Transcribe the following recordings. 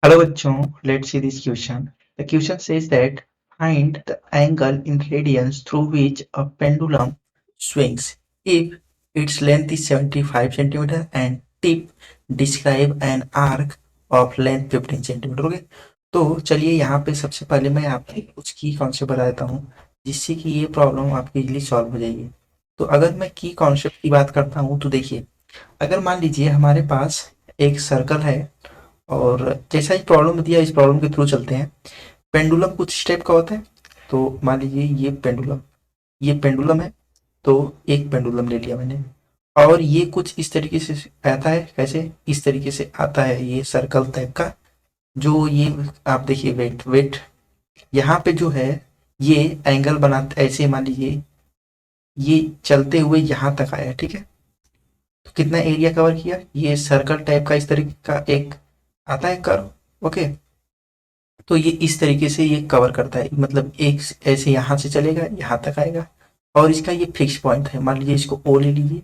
Hello बच्चों, let's see this question. The question says that find the angle in radians through which a pendulum swings if its length is 75 centimeter and tip describe an arc of length 15 centimeter. Okay, तो चलिए यहाँ पे सबसे पहले मैं आपको कुछ की कॉन्सेप्ट बता देता हूँ जिससे कि ये प्रॉब्लम आपकी इजीली सॉल्व हो जाएगी। तो अगर मैं की कॉन्सेप्ट की बात करता हूँ तो देखिए, अगर मान लीजिए हमारे पास एक सर्कल है और जैसा ही प्रॉब्लम दिया इस प्रॉब्लम के थ्रू चलते हैं। पेंडुलम कुछ स्टेप का होता है, तो मान लीजिए ये पेंडुलम है। तो एक पेंडुलम ले लिया मैंने और ये कुछ इस तरीके से आता है। कैसे? इस तरीके से आता है ये सर्कल टाइप का। जो ये आप देखिए, वेट वेट यहाँ पे जो है ये एंगल बनाते ऐसे, मान लीजिए ये चलते हुए यहाँ तक आया, ठीक है। तो कितना एरिया कवर किया? ये सर्कल टाइप का इस तरीके का एक आता है कर्व। ओके, तो ये इस तरीके से ये कवर करता है, मतलब एक ऐसे यहाँ से चलेगा यहाँ तक आएगा और इसका ये फिक्स पॉइंट है। मान लीजिए इसको ओ ले लीजिए,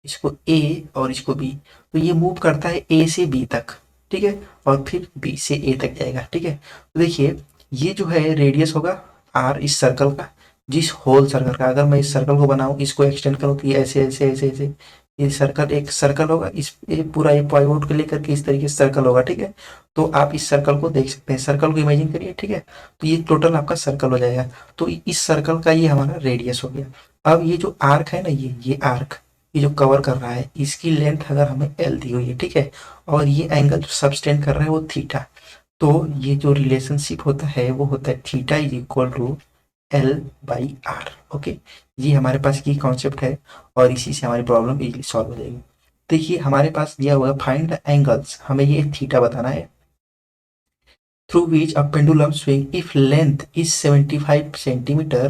इसको ए और इसको बी। तो ये मूव करता है ए से बी तक, ठीक है, और फिर बी से ए तक जाएगा, ठीक है। तो देखिए ये जो है रेडियस होगा आर इस सर्कल का, जिस होल सर्कल का। अगर मैं इस सर्कल को बनाऊं, इसको एक्सटेंड करूं तो ये ऐसे ऐसे ऐसे ऐसे ये सर्कल एक सर्कल होगा। इस ये पूरा ये पॉइंट को लेकर के इस तरीके से सर्कल होगा, ठीक है। तो आप इस सर्कल को देख सकते हैं, सर्कल को इमेजिन करिए, ठीक है। तो ये टोटल आपका सर्कल हो जाएगा। तो इस सर्कल का ये हमारा रेडियस हो गया। अब ये जो आर्क है ना, ये आर्क, ये जो कवर कर रहा है, इसकी लेंथ अगर हमें एल दी हुई है, ठीक है, और ये एंगल जो सबटेंड कर रहा है वो थीटा। तो ये जो रिलेशनशिप होता है वो होता है theta is equal to L by R. Okay, ये हमारे पास की कॉन्सेप्ट है और इसी से हमारी प्रॉब्लम इजीली सॉल्व हो जाएगी। देखिए हमारे पास दिया हुआ फाइंड द एंगल्स, हमें ये थीटा बताना है, through which a pendulum swing if length is 75 centimeter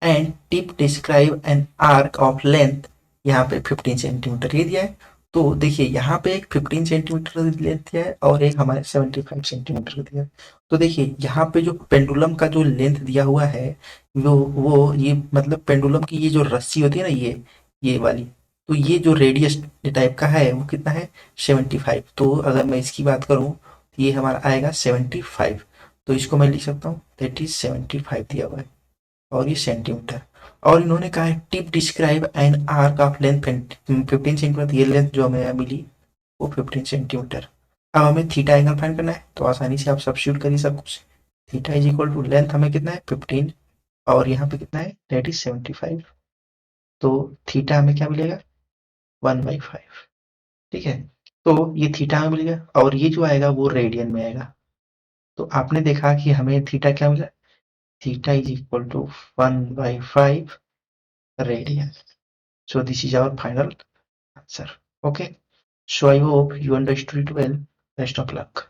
and tip describe an arc of length, यहाँ पे 15 सेंटीमीटर ये दिया है। तो देखिए यहाँ पे एक 15 सेंटीमीटर लेंथ दिया है और एक हमारे 75 सेंटीमीटर का दिया है। तो देखिए यहाँ पे जो पेंडुलम का जो लेंथ दिया हुआ है वो ये मतलब पेंडुलम की ये जो रस्सी होती है ना, ये वाली, तो ये जो रेडियस टाइप का है वो कितना है? 75। तो अगर मैं इसकी बात करूँ, ये हमारा आएगा 75। तो इसको मैं लिख सकता हूँ दैट इज 75 दिया हुआ है और ये सेंटीमीटर। और इन्होंने कहा है tip describe an arc of length 15 centimetre. ये लेंथ जो हमें मिली वो 15 सेंटीमीटर। अब हमें थीटा एंगल फाइंड करना है, तो आसानी से आप सब्स्टिट्यूट करिए सब कुछ। Theta is equal to length हमें कितना है 15 और यहाँ पे कितना है दैट इज 75। तो थीटा हमें क्या मिलेगा? 1/5, ठीक है। तो ये थीटा हमें मिल गया और ये जो आएगा वो रेडियन में आएगा। तो आपने देखा कि हमें थीटा क्या मिला? Theta is equal to 1/5 radian. So this is our final answer. Okay. So I hope you understood it well. Best of luck.